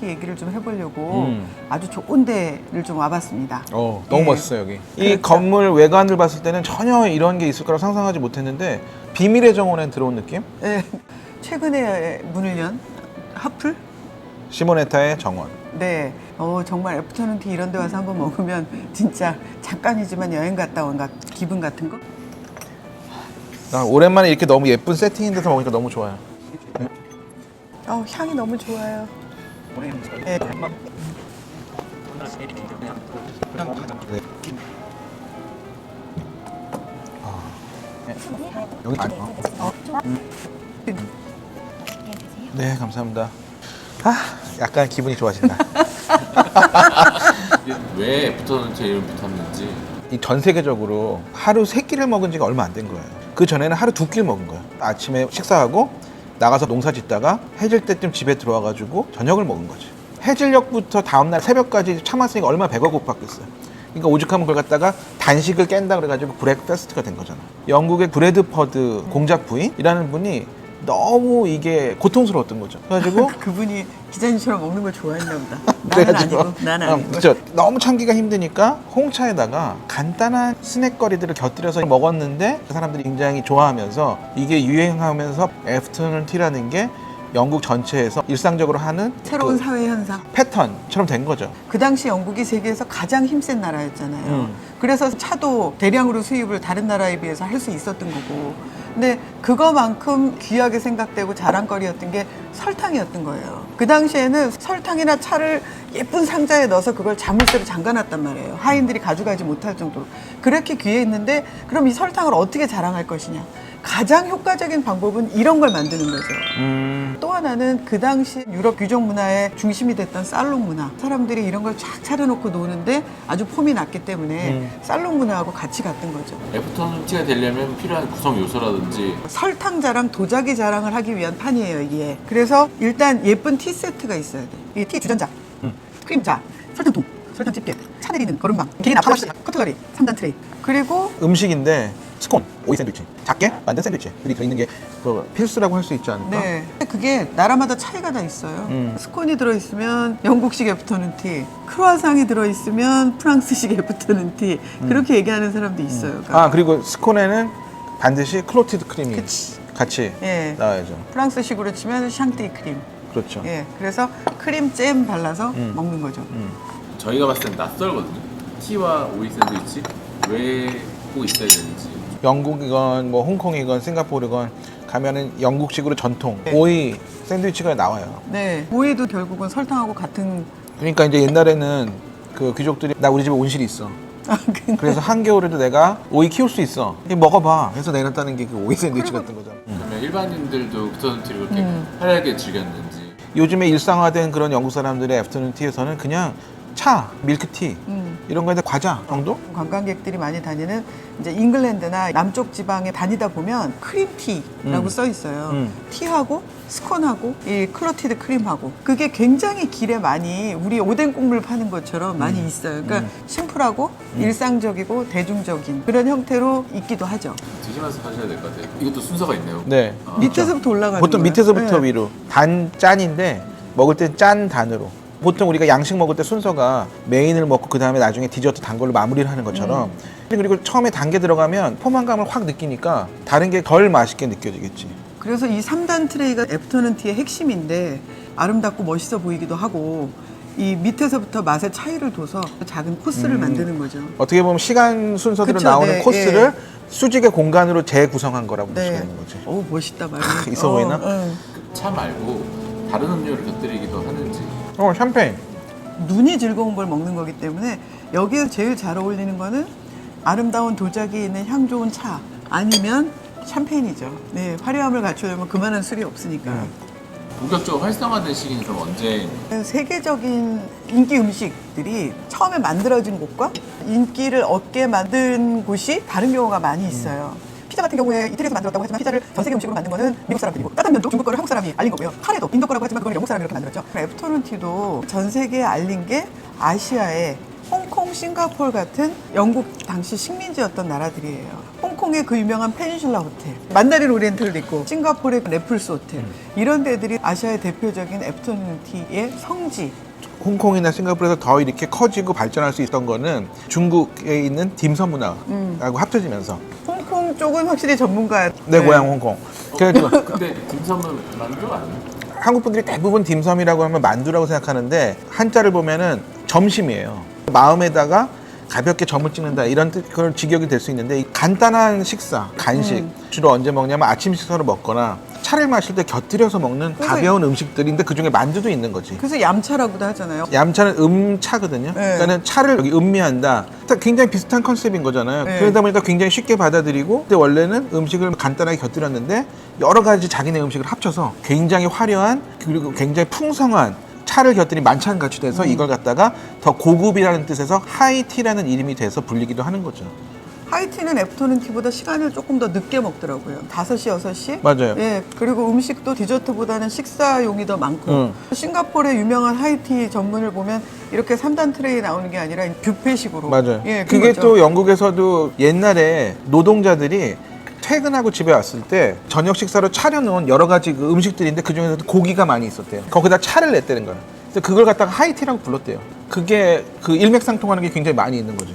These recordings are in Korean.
티 얘기를 좀 해보려고 아주 좋은 데를 좀 와봤습니다. 너무 예. 멋있어요 여기. 이 그렇죠. 건물 외관을 봤을 때는 전혀 이런 게 있을 거라고 상상하지 못했는데 비밀의 정원에 들어온 느낌? 예. 최근에 문을 연 하플? 시모네타의 정원. 네. 정말 애프터눈 티 이런 데 와서 한번 먹으면 진짜 잠깐이지만 여행 갔다 온 기분 같은 거? 나 오랜만에 이렇게 너무 예쁜 세팅인 데서 먹으니까 너무 좋아요. 향이 너무 좋아요. 네. 여기 네, 감사합니다. 약간 기분이 좋아진다. 왜 애프터눈 티 이름 붙었는지. 이 전 세계적으로 하루 3끼를 먹은 지가 얼마 안 된 거예요. 그 전에는 하루 2끼를 먹은 거예요. 아침에 식사하고 나가서 농사 짓다가 해질 때쯤 집에 들어와가지고 저녁을 먹은 거지. 해질녘부터 다음날 새벽까지 참았으니까 얼마나 배가 고팠겠어요. 그러니까 오죽하면 그걸 갖다가 단식을 깬다 그래가지고 브렉패스트가 된 거잖아. 영국의 브래드퍼드 공작 부인이라는 분이 너무 이게 고통스러웠던 거죠. 그래가지고 그분이 기자님처럼 먹는 걸 좋아했나 보다. 나는 그래가지고 아니고, 나는 아니고. 그렇죠. 너무 참기가 힘드니까 홍차에다가 간단한 스낵거리들을 곁들여서 먹었는데 그 사람들이 굉장히 좋아하면서 이게 유행하면서 애프터눈 티라는 게 영국 전체에서 일상적으로 하는 새로운 그 사회 현상. 패턴처럼 된 거죠. 그 당시 영국이 세계에서 가장 힘센 나라였잖아요. 그래서 차도 대량으로 수입을 다른 나라에 비해서 할 수 있었던 거고. 근데 그거만큼 귀하게 생각되고 자랑거리였던 게 설탕이었던 거예요. 그 당시에는 설탕이나 차를 예쁜 상자에 넣어서 그걸 자물쇠로 잠가놨단 말이에요. 하인들이 가져가지 못할 정도로. 그렇게 귀했는데 그럼 이 설탕을 어떻게 자랑할 것이냐. 가장 효과적인 방법은 이런 걸 만드는 거죠. 또 하나는 그 당시 유럽 귀족 문화의 중심이 됐던 살롱 문화. 사람들이 이런 걸 쫙 차려놓고 노는데 아주 폼이 났기 때문에 살롱 문화하고 같이 갔던 거죠. 애프터눈 티가 되려면 필요한 구성 요소라든지. 설탕 자랑, 도자기 자랑을 하기 위한 판이에요, 이게. 그래서 일단 예쁜 티 세트가 있어야 돼. 이 티 주전자, 크림자, 설탕통, 설탕 집게, 차 내리는 거름망, 기린 앞화시, 커트거리, 3단 트레이. 그리고 음식인데 스콘, 오이 샌드위치, 작게 만든 샌드위치들이 들어있는 게 그 필수라고 할 수 있지 않을까? 네. 그게 나라마다 차이가 다 있어요. 스콘이 들어있으면 영국식 애프터눈 티, 크루아상이 들어있으면 프랑스식 애프터눈 티, 그렇게 얘기하는 사람도 있어요. 그러니까 그리고 스콘에는 반드시 클로티드 크림이 그치. 같이 예. 나와야죠. 프랑스식으로 치면 샹띠 크림. 그렇죠. 예. 그래서 크림 잼 발라서 먹는 거죠. 저희가 봤을 땐 낯설거든요. 티와 오이 샌드위치 왜 꼭 있어야 되는지. 영국이건 뭐 홍콩이건 싱가포르건 가면은 영국식으로 전통 네. 오이 샌드위치가 나와요. 네. 오이도 결국은 설탕하고 같은. 그러니까 이제 옛날에는 그 귀족들이 나 우리 집에 온실이 있어. 그래서 한겨울에도 내가 오이 키울 수 있어. 이거 먹어봐. 해서 내놨다는 게 그 오이 샌드위치 같은 거잖아. 그러면 일반인들도 애프터눈 티를 그렇게 화려하게 즐겼는지. 요즘에 일상화된 그런 영국 사람들의 애프터눈 티에서는 그냥 차, 밀크티 이런 거에다 과자 정도? 관광객들이 많이 다니는 이제 잉글랜드나 남쪽 지방에 다니다 보면 크림티라고 써 있어요. 티하고 스콘하고 이 클로티드 크림하고 그게 굉장히 길에 많이 우리 오뎅 국물 파는 것처럼 많이 있어요. 그러니까 심플하고 일상적이고 대중적인 그런 형태로 있기도 하죠. 드시면서 하셔야 될 것 같아요. 이것도 순서가 있네요. 네. 밑에서부터 올라가는 보통 거예요. 밑에서부터 네. 위로 단 짠인데 먹을 땐 짠 단으로. 보통 우리가 양식 먹을 때 순서가 메인을 먹고 그 다음에 나중에 디저트 단 걸로 마무리를 하는 것처럼 그리고 처음에 단 게 들어가면 포만감을 확 느끼니까 다른 게 덜 맛있게 느껴지겠지. 그래서 이 3단 트레이가 애프터눈 티의 핵심인데 아름답고 멋있어 보이기도 하고 이 밑에서부터 맛의 차이를 둬서 작은 코스를 만드는 거죠. 어떻게 보면 시간 순서대로 그쵸, 나오는 네, 코스를 수직의 공간으로 재구성한 거라고 볼 수가 네. 있는 거지. 오 멋있다 말이. 있어 보이나? 차 말고 다른 음료를 곁들이기도 하는지. 샴페인. 눈이 즐거운 걸 먹는 거기 때문에 여기에 제일 잘 어울리는 거는 아름다운 도자기 있는 향 좋은 차 아니면 샴페인이죠. 네, 화려함을 갖추려면 그만한 술이 없으니까. 본격적으로 활성화된 시기는 그럼 언제? 세계적인 인기 음식들이 처음에 만들어진 곳과 인기를 얻게 만든 곳이 다른 경우가 많이 있어요. 피자 같은 경우에 이태리에서 만들었다고 하지만 피자를 전 세계 음식으로 만든 거는 미국 사람들이고 짜장면도 중국 거를 한국 사람이 알린 거고요. 카레도 인도 거라고 하지만 그걸 영국 사람이 이렇게 만들었죠. 애프터눈 티도 전 세계에 알린 게 아시아에 홍콩, 싱가포르 같은 영국 당시 식민지였던 나라들이에요. 홍콩 홍콩의 그 유명한 페닌슐라 호텔, 만다린 오리엔탈도 있고 싱가포르의 레플스 호텔 이런 데들이 아시아의 대표적인 애프터눈티의 성지. 홍콩이나 싱가포르에서 더 이렇게 커지고 발전할 수 있던 거는 중국에 있는 딤섬 문화하고 합쳐지면서 홍콩 쪽은 확실히 전문가야. 내 고향 홍콩. 그래가지고 근데 딤섬은 만두 아니에요? 한국 분들이 대부분 딤섬이라고 하면 만두라고 생각하는데 한자를 보면은 점심이에요. 마음에다가 가볍게 점을 찍는다 이런 그런 직역이 될 수 있는데 이 간단한 식사, 간식 주로 언제 먹냐면 아침 식사로 먹거나 차를 마실 때 곁들여서 먹는 그래서 가벼운 음식들인데 그중에 만두도 있는 거지. 그래서 얌차라고도 하잖아요. 얌차는 음차거든요. 그러니까는 차를 여기 음미한다. 굉장히 비슷한 컨셉인 거잖아요. 네. 그러다 보니까 굉장히 쉽게 받아들이고 근데 원래는 음식을 간단하게 곁들였는데 여러 가지 자기네 음식을 합쳐서 굉장히 화려한 그리고 굉장히 풍성한 차를 곁들인 만찬같이 돼서 이걸 갖다가 더 고급이라는 뜻에서 하이티라는 이름이 돼서 불리기도 하는 거죠. 하이티는 애프터눈티보다 시간을 조금 더 늦게 먹더라고요. 5시, 6시? 맞아요. 예, 그리고 음식도 디저트보다는 식사용이 더 많고 싱가포르의 유명한 하이티 전문을 보면 이렇게 3단 트레이 나오는 게 아니라 뷔페식으로. 맞아요. 예, 그게 그거죠. 또 영국에서도 옛날에 노동자들이 퇴근하고 집에 왔을 때 저녁 식사로 차려놓은 여러 가지 그 음식들인데 그중에서도 고기가 많이 있었대요. 거기다 차를 냈다는 거예요. 그래서 그걸 갖다가 하이티라고 불렀대요. 그게 그 일맥상통하는 게 굉장히 많이 있는 거죠.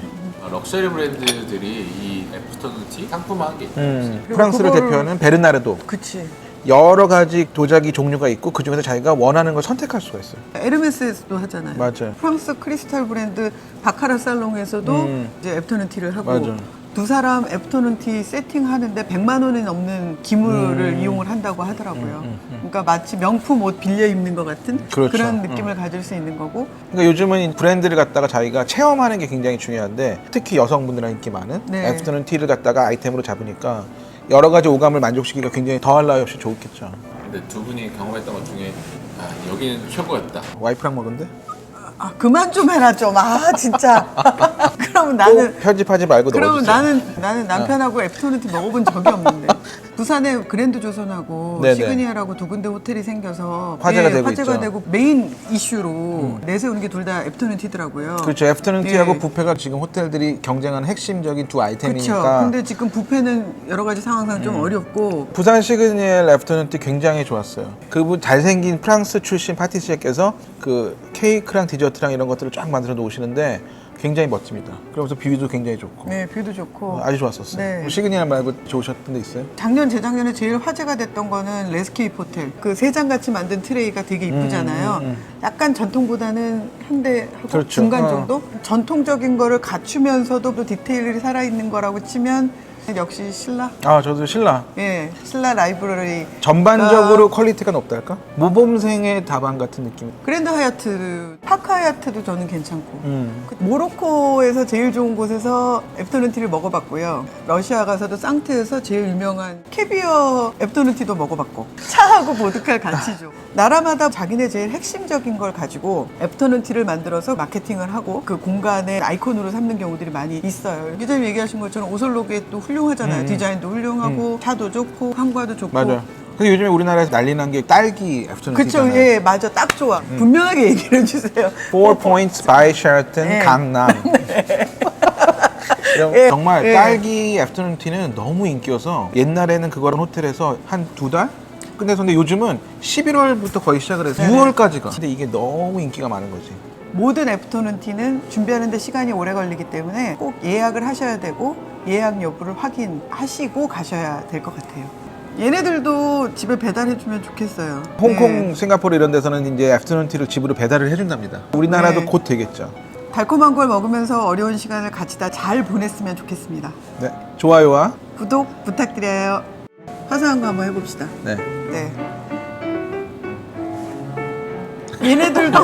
럭셔리 브랜드들이 이 애프터눈티 상품화한 게 있어요. 프랑스를 그거를- 대표하는 베르나르도 그치. 여러 가지 도자기 종류가 있고 그 중에서 자기가 원하는 걸 선택할 수가 있어요. 에르메스에서도 하잖아요. 맞아요. 프랑스 크리스탈 브랜드 바카라 살롱에서도 이제 애프터눈티를 하고 맞아요. 두 사람 애프터눈티 세팅하는데 100만 원이 넘는 기물을 이용을 한다고 하더라고요. 그러니까 마치 명품 옷 빌려 입는 것 같은 그렇죠. 그런 느낌을 가질 수 있는 거고. 그러니까 요즘은 이 브랜드를 갖다가 자기가 체험하는 게 굉장히 중요한데 특히 여성분들한테 인기 많은 네. 애프터눈 티를 갖다가 아이템으로 잡으니까 여러 가지 오감을 만족시키기가 굉장히 더할 나위 없이 좋겠죠. 근데 두 분이 경험했던 것 중에 여기는 최고였다. 와이프랑 먹은데 아 그만 좀 해라 좀. 아 진짜. 그러면 나는 편집하지 말고 그러면 넣어주세요. 나는 남편하고 애프터눈티 먹어본 적이 없는데 부산에 그랜드 조선하고 네네. 시그니아라고 두 군데 호텔이 생겨서 화제가 되고 화제가 있죠. 되고 메인 이슈로 내세우는 게 둘 다 애프터눈티더라고요. 그렇죠. 애프터눈 티하고 예. 뷔페가 지금 호텔들이 경쟁하는 핵심적인 두 그렇죠. 아이템이니까 근데 지금 뷔페는 여러 가지 상황상 좀 어렵고 부산 시그니엘 애프터눈 티 굉장히 좋았어요. 그분 잘생긴 프랑스 출신 파티시에께서 그 케이크랑 디저트랑 이런 것들을 쫙 만들어 놓으시는데 굉장히 멋집니다. 그러면서 뷰도 굉장히 좋고 네 뷰도 좋고 아주 좋았었어요. 네. 시그니엘 말고 좋으셨던 데 있어요? 작년 재작년에 제일 화제가 됐던 거는 레스케이프 호텔 그 세 장 같이 만든 트레이가 되게 이쁘잖아요. 약간 전통보다는 현대하고 그렇죠. 중간 정도 전통적인 거를 갖추면서도 또 디테일이 살아있는 거라고 치면 역시 신라. 아 저도 신라 예, 신라 라이브러리. 전반적으로 퀄리티가 높달까? 모범생의 다방 같은 느낌. 그랜드 하얏트, 파크 하얏트도 저는 괜찮고. 그 모로코에서 제일 좋은 곳에서 애프터눈티를 먹어봤고요. 러시아 가서도 상트에서 제일 유명한 캐비어 애프터눈티도 먹어봤고. 차하고 보드카를 같이 줘. 나라마다 자기네 제일 핵심적인 걸 가지고 애프터눈티를 만들어서 마케팅을 하고 그 공간의 아이콘으로 삼는 경우들이 많이 있어요. 기자님 얘기하신 것처럼 오슬로게 또 훌륭하잖아요. 디자인도 훌륭하고 차도 좋고 향과도 좋고. 맞아요. 근데 요즘에 우리나라에서 난리 난 게 딸기 애프터눈 그쵸, 티잖아요. 예, 맞아. 딱 좋아. 분명하게 얘기를 해주세요. 4 points by Sheraton 네. 강남. 예, 정말 예. 딸기 애프터눈 티는 너무 인기여서 옛날에는 그거를 호텔에서 한 2달? 끝내서 근데 요즘은 11월부터 거의 시작을 해서 네네. 6월까지 가. 근데 이게 너무 인기가 많은 거지. 모든 애프터눈티는 준비하는데 시간이 오래 걸리기 때문에 꼭 예약을 하셔야 되고 예약 여부를 확인하시고 가셔야 될 것 같아요. 얘네들도 집에 배달해주면 좋겠어요. 홍콩, 네. 싱가포르 이런 데서는 이제 애프터눈 티를 집으로 배달을 해준답니다. 우리나라도 네. 곧 되겠죠. 달콤한 걸 먹으면서 어려운 시간을 같이 다 잘 보냈으면 좋겠습니다. 네, 좋아요와 구독 부탁드려요. 화사한 거 한번 해봅시다. 네. 네. 얘네들도